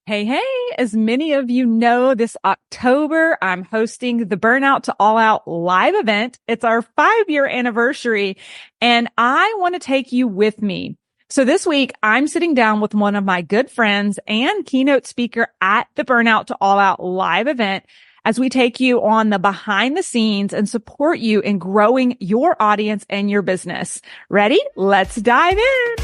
Hey, hey, as many of you know, this October, I'm hosting the Burnout to All Out live event. It's our 5-year anniversary, and I want to take you with me. So this week, I'm sitting down with one of my good friends and keynote speaker at the Burnout to All Out live event as we take you on the behind the scenes and support you in growing your audience and your business. Ready? Let's dive in.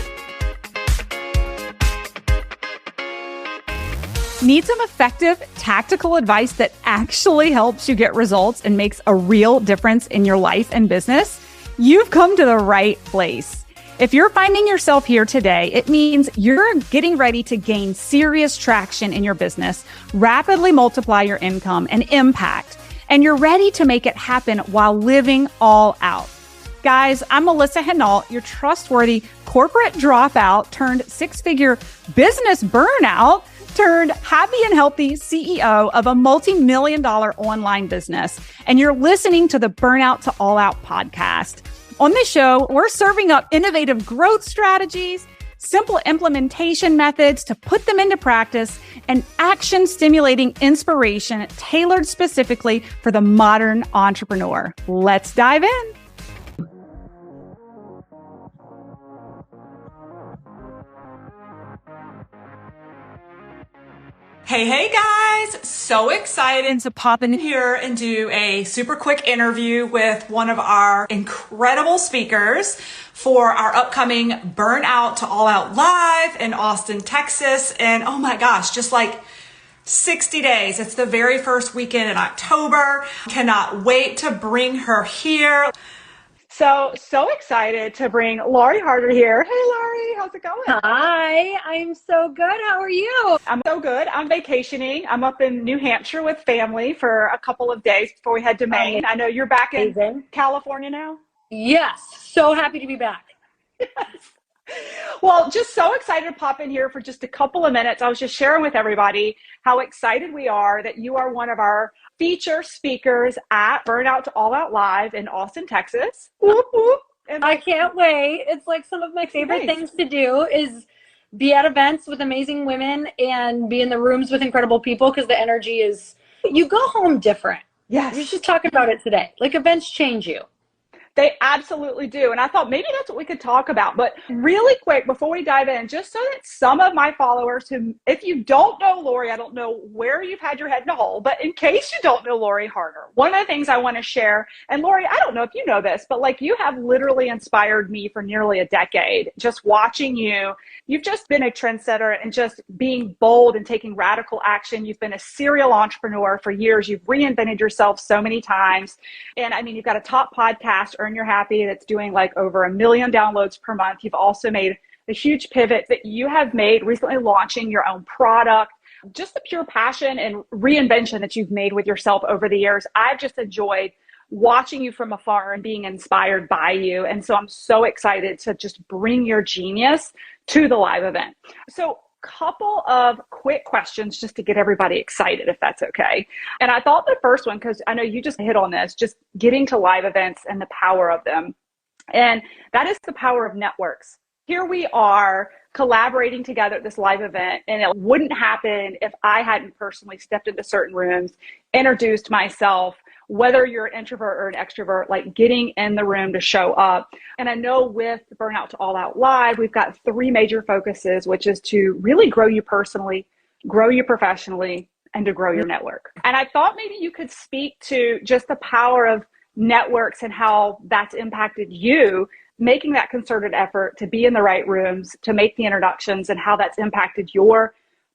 Need some effective, tactical advice that actually helps you get results and makes a real difference in your life and business? You've come to the right place. If you're finding yourself here today, it means you're getting ready to gain serious traction in your business, rapidly multiply your income and impact, and you're ready to make it happen while living all out. Guys, I'm Melissa Hinault, your trustworthy corporate dropout turned six-figure business burnout turned happy and healthy CEO of a multi-million-dollar online business. And you're listening to the Burnout to All Out podcast. On this show, we're serving up innovative growth strategies, simple implementation methods to put them into practice, and action-stimulating inspiration tailored specifically for the modern entrepreneur. Let's dive in. Hey guys, so excited to pop in here and do a super quick interview with one of our incredible speakers for our upcoming Burnout to All Out Live in Austin, Texas. And oh my gosh, just like 60 days. It's the very first weekend in October. Cannot wait to bring her here. So excited to bring Lori Harder here. Hey, Lori, how's it going? Hi, I'm so good. How are you? I'm so good. I'm vacationing. I'm up in New Hampshire with family for a couple of days before we head to Maine. I know you're back in California now. Yes, so happy to be back. Yes. Well, just so excited to pop in here for just a couple of minutes. I was just sharing with everybody how excited we are that you are one of our feature speakers at Burnout to All Out Live in Austin, Texas. Whoop, whoop. And I can't wait. It's like some of my favorite things to do is be at events with amazing women and be in the rooms with incredible people because the energy is, you go home different. Yes. We were just talking about it today. Like events change you. They absolutely do. And I thought maybe that's what we could talk about. But really quick, before we dive in, just so that some of my followers who, if you don't know Lori, I don't know where you've had your head in a hole, but in case you don't know Lori Harder, one of the things I want to share, and Lori, I don't know if you know this, but like you have literally inspired me for nearly a decade. Just watching you, you've just been a trendsetter and just being bold and taking radical action. You've been a serial entrepreneur for years. You've reinvented yourself so many times. And I mean, you've got a top podcast, Earn Your Happy, that's doing like over 1 million downloads per month. You've also made a huge pivot that you have made recently, launching your own product. Just the pure passion and reinvention that you've made with yourself over the years. I've just enjoyed watching you from afar and being inspired by you. And so I'm so excited to just bring your genius to the live event. So couple of quick questions just to get everybody excited, if that's okay. And I thought the first one, because I know you just hit on this, just getting to live events and the power of them. And that is the power of networks. Here we are collaborating together at this live event, and it wouldn't happen if I hadn't personally stepped into certain rooms, introduced myself, whether you're an introvert or an extrovert, like getting in the room to show up. And I know with Burnout to All Out Live, we've got 3 major focuses, which is to really grow you personally, grow you professionally, and to grow your network. And I thought maybe you could speak to just the power of networks and how that's impacted you, making that concerted effort to be in the right rooms, to make the introductions, and how that's impacted your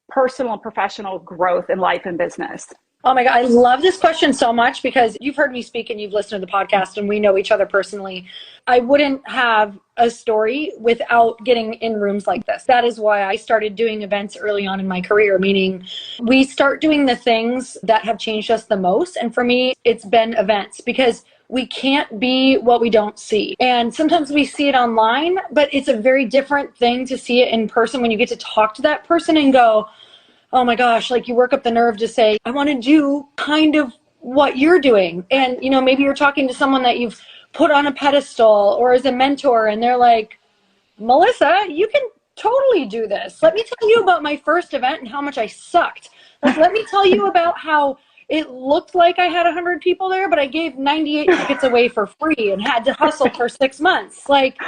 personal and professional growth in life and business. Oh my God, I love this question so much because you've heard me speak and you've listened to the podcast and we know each other personally. I wouldn't have a story without getting in rooms like this. That is why I started doing events early on in my career, meaning we start doing the things that have changed us the most. And for me, it's been events because we can't be what we don't see. And sometimes we see it online, but it's a very different thing to see it in person when you get to talk to that person and go, oh my gosh, like you work up the nerve to say, I want to do kind of what you're doing. And, you know, maybe you're talking to someone that you've put on a pedestal or as a mentor and they're like, Melissa, you can totally do this. Let me tell you about my first event and how much I sucked. Like, let me tell you about how it looked like I had 100 people there, but I gave 98 tickets away for free and had to hustle for 6 months. Like,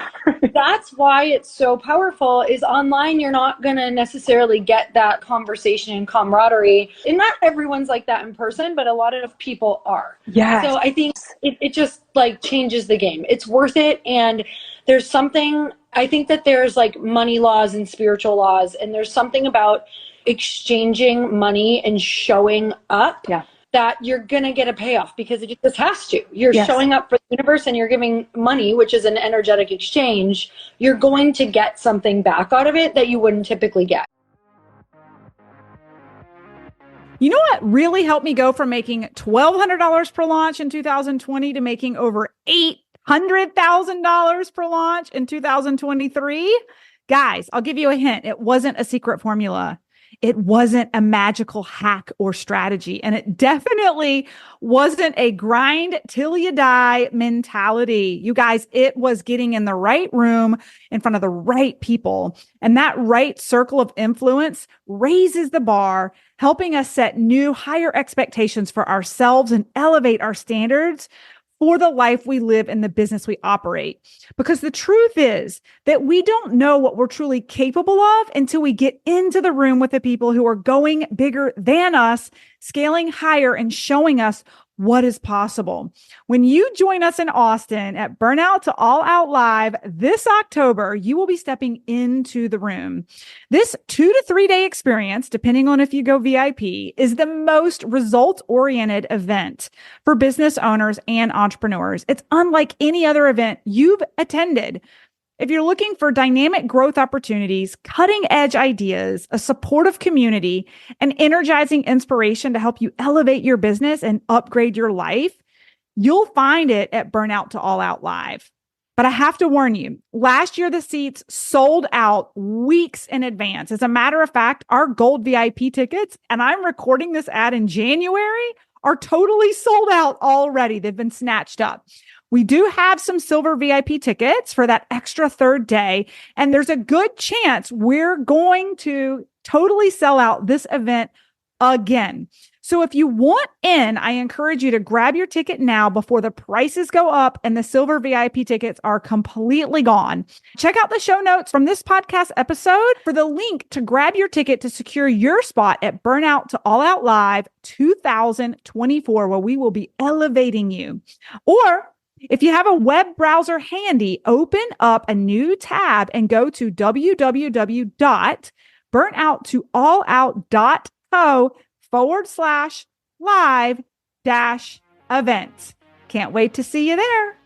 that's why it's so powerful. Is online, you're not going to necessarily get that conversation and camaraderie. And not everyone's like that in person, but a lot of people are. Yeah. So I think it just like changes the game. It's worth it. And there's something, I think that there's like money laws and spiritual laws, and there's something about exchanging money and showing up that you're going to get a payoff, because it just has to. You're showing up for the universe and you're giving money, which is an energetic exchange. You're going to get something back out of it that you wouldn't typically get. You know what really helped me go from making $1,200 per launch in 2020 to making over $800,000 per launch in 2023? Guys, I'll give you a hint. It wasn't a secret formula. It wasn't a magical hack or strategy. And it definitely wasn't a grind till you die mentality. You guys, it was getting in the right room in front of the right people. And that right circle of influence raises the bar, helping us set new, higher expectations for ourselves and elevate our standards for the life we live and the business we operate. Because the truth is that we don't know what we're truly capable of until we get into the room with the people who are going bigger than us, scaling higher, and showing us what is possible. When you join us in Austin at Burnout To All Out Live this October, you will be stepping into the room. This 2 to 3 day experience, depending on if you go VIP, is the most result-oriented event for business owners and entrepreneurs. It's unlike any other event you've attended. If you're looking for dynamic growth opportunities, cutting-edge ideas, a supportive community, and energizing inspiration to help you elevate your business and upgrade your life, you'll find it at Burnout To All Out Live. But I have to warn you, last year the seats sold out weeks in advance. As a matter of fact, our gold VIP tickets, and I'm recording this ad in January, are totally sold out already. They've been snatched up. We do have some silver VIP tickets for that extra third day, and there's a good chance we're going to totally sell out this event again. So if you want in, I encourage you to grab your ticket now before the prices go up and the silver VIP tickets are completely gone. Check out the show notes from this podcast episode for the link to grab your ticket to secure your spot at Burnout To All Out Live 2024, where we will be elevating you. Or if you have a web browser handy, open up a new tab and go to www.burnout2allout.co/live-events. Can't wait to see you there.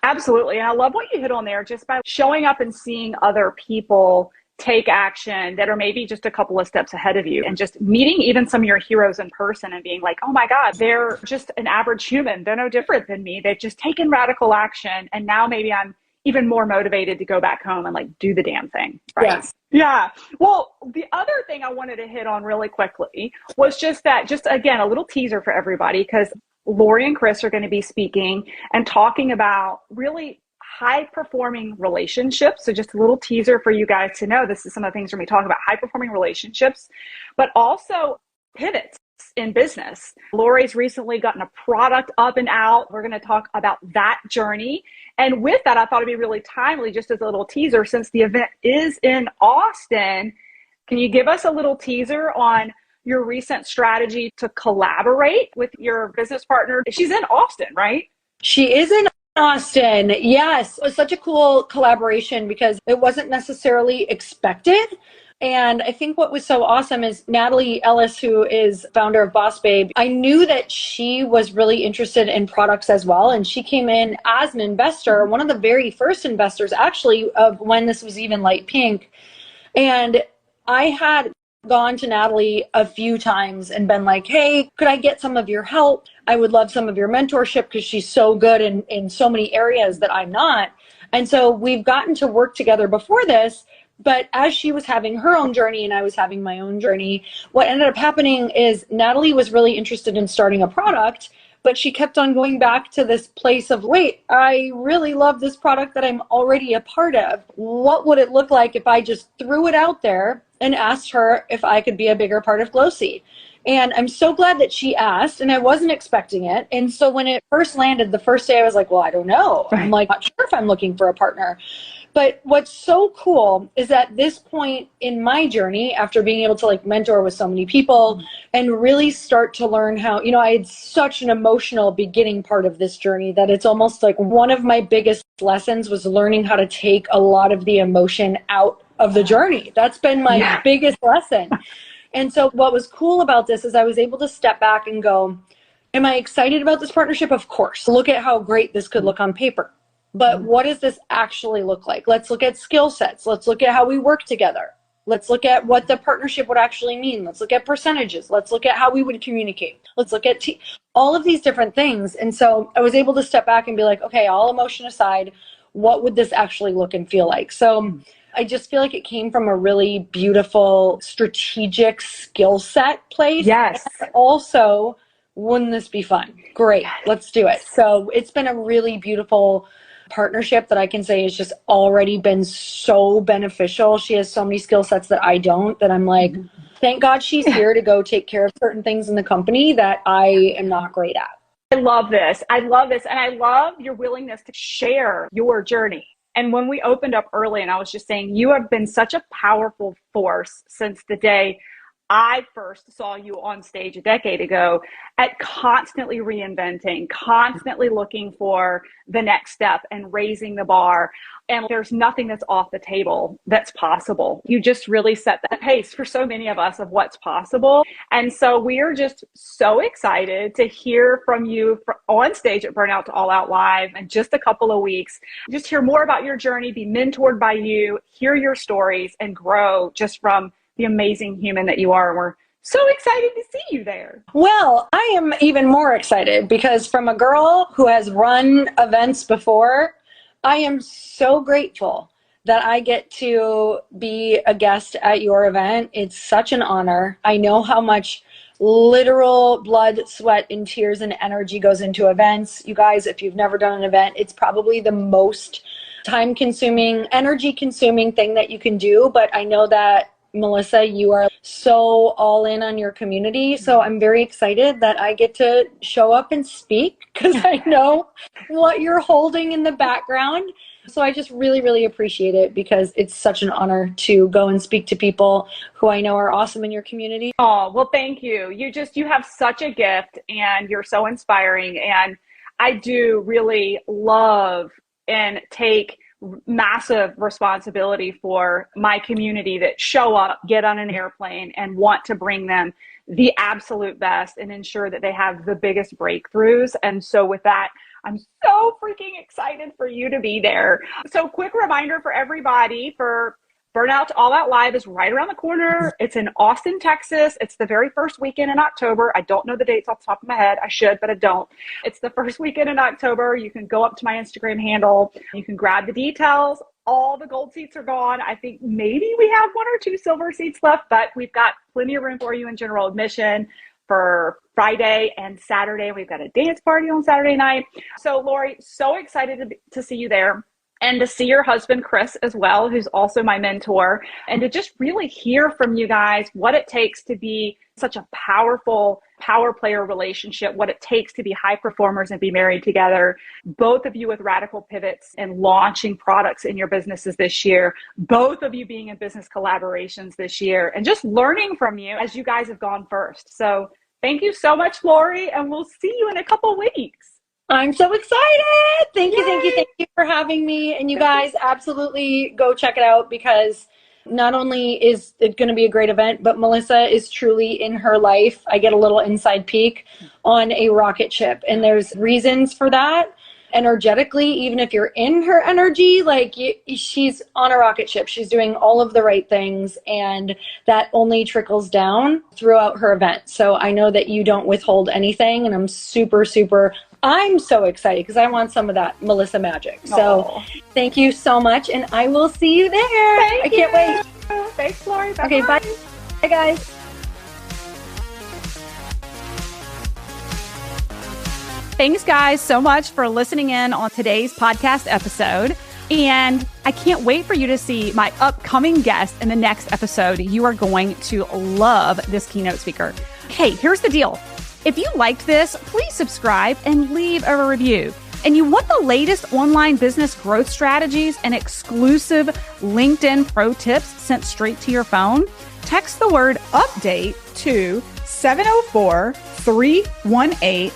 Absolutely. And I love what you hit on there, just by showing up and seeing other people take action that are maybe just a couple of steps ahead of you, and just meeting even some of your heroes in person and being like, oh my God, they're just an average human. They're no different than me. They've just taken radical action. And now maybe I'm even more motivated to go back home and like do the damn thing. Right. Yes. Yeah. Well, the other thing I wanted to hit on really quickly was just again, a little teaser for everybody, because Lori and Chris are going to be speaking and talking about really high-performing relationships. So just a little teaser for you guys to know, this is some of the things we're going to be talking about: high-performing relationships, but also pivots in business. Lori's recently gotten a product up and out. We're going to talk about that journey. And with that, I thought it'd be really timely, just as a little teaser, since the event is in Austin. Can you give us a little teaser on your recent strategy to collaborate with your business partner? She's in Austin, right? She is in Austin. Yes. It was such a cool collaboration because it wasn't necessarily expected. And I think what was so awesome is Natalie Ellis, who is founder of Boss Babe, I knew that she was really interested in products as well. And she came in as an investor, one of the very first investors actually of when this was even light pink. And I had gone to Natalie a few times and been like, hey, could I get some of your help? I would love some of your mentorship, because she's so good in so many areas that I'm not. And so we've gotten to work together before this. But as she was having her own journey and I was having my own journey, what ended up happening is Natalie was really interested in starting a product, But she kept on going back to this place of, wait, I really love this product that I'm already a part of. What would it look like if I just threw it out there and asked her if I could be a bigger part of Glossy? And I'm so glad that she asked, and I wasn't expecting it. And so when it first landed, the first day I was like, well, I don't know. Right. I'm like, not sure if I'm looking for a partner. But what's so cool is at this point in my journey, after being able to like mentor with so many people and really start to learn how, you know, I had such an emotional beginning part of this journey that it's almost like one of my biggest lessons was learning how to take a lot of the emotion out of the journey. That's been my biggest lesson. And so what was cool about this is I was able to step back and go, am I excited about this partnership? Of course. Look at how great this could look on paper. But what does this actually look like? Let's look at skill sets. Let's look at how we work together. Let's look at what the partnership would actually mean. Let's look at percentages. Let's look at how we would communicate. Let's look at all of these different things. And so I was able to step back and be like, okay, all emotion aside, what would this actually look and feel like? So I just feel like it came from a really beautiful strategic skill set place. Yes. And also, wouldn't this be fun? Great, let's do it. So it's been a really beautiful partnership that I can say has just already been so beneficial. She has so many skill sets that I don't, that I'm like, thank God she's here to go take care of certain things in the company that I am not great at. I love this. I love this. And I love your willingness to share your journey. And when we opened up early, and I was just saying, you have been such a powerful force since the day I first saw you on stage a decade ago, at constantly reinventing, constantly looking for the next step and raising the bar. And there's nothing that's off the table that's possible. You just really set the pace for so many of us of what's possible. And so we are just so excited to hear from you on stage at Burnout To All Out Live in just a couple of weeks. Just hear more about your journey, be mentored by you, hear your stories, and grow just from the amazing human that you are. And we're so excited to see you there. Well, I am even more excited because from a girl who has run events before, I am so grateful that I get to be a guest at your event. It's such an honor. I know how much literal blood, sweat, and tears and energy goes into events. You guys, if you've never done an event, it's probably the most time-consuming, energy-consuming thing that you can do. But I know that Melissa, you are so all in on your community. So I'm very excited that I get to show up and speak because I know what you're holding in the background. So I just really, really appreciate it because it's such an honor to go and speak to people who I know are awesome in your community. Oh, well, thank you. You have such a gift and you're so inspiring. And I do really love and take massive responsibility for my community that show up, get on an airplane, and want to bring them the absolute best and ensure that they have the biggest breakthroughs. And so with that, I'm so freaking excited for you to be there. So quick reminder for everybody, for Burnout To All Out Live is right around the corner. It's in Austin, Texas. It's the very first weekend in October. I don't know the dates off the top of my head. I should, but I don't. It's the first weekend in October. You can go up to my Instagram handle. You can grab the details. All the gold seats are gone. I think maybe we have 1 or 2 silver seats left, but we've got plenty of room for you in general admission for Friday and Saturday. We've got a dance party on Saturday night. So Lori, so excited to see you there. And to see your husband, Chris, as well, who's also my mentor, and to just really hear from you guys what it takes to be such a powerful power player relationship, what it takes to be high performers and be married together. Both of you with radical pivots and launching products in your businesses this year, both of you being in business collaborations this year, and just learning from you as you guys have gone first. So thank you so much, Lori, and we'll see you in a couple weeks. I'm so excited. Thank you for having me. And you guys absolutely go check it out because not only is it going to be a great event, but Melissa is truly in her life. I get a little inside peek on a rocket ship, and there's reasons for that. Energetically, even if you're in her energy, like she's on a rocket ship. She's doing all of the right things, and that only trickles down throughout her event. So I know that you don't withhold anything, and I'm so excited because I want some of that Melissa magic. So Thank you so much, and I will see you there. I can't wait. Thanks, Lori. Bye-bye. Okay, bye. Bye, guys. Thanks, guys, so much for listening in on today's podcast episode. And I can't wait for you to see my upcoming guest in the next episode. You are going to love this keynote speaker. Hey, here's the deal. If you liked this, please subscribe and leave a review. And you want the latest online business growth strategies and exclusive LinkedIn pro tips sent straight to your phone? Text the word update to 704-318-2285.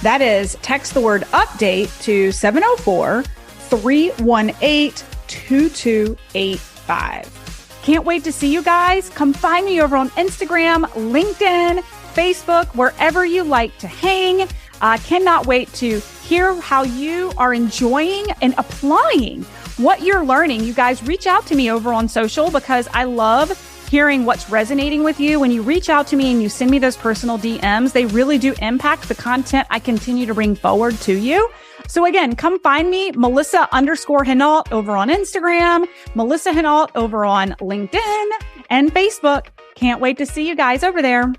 That is, text the word update to 704-318-2285. Can't wait to see you guys. Come find me over on Instagram, LinkedIn, Facebook, wherever you like to hang. I cannot wait to hear how you are enjoying and applying what you're learning. You guys reach out to me over on social because I love hearing what's resonating with you. When you reach out to me and you send me those personal DMs, they really do impact the content I continue to bring forward to you. So again, come find me, Melissa_Hinault over on Instagram, Melissa Hinault over on LinkedIn and Facebook. Can't wait to see you guys over there.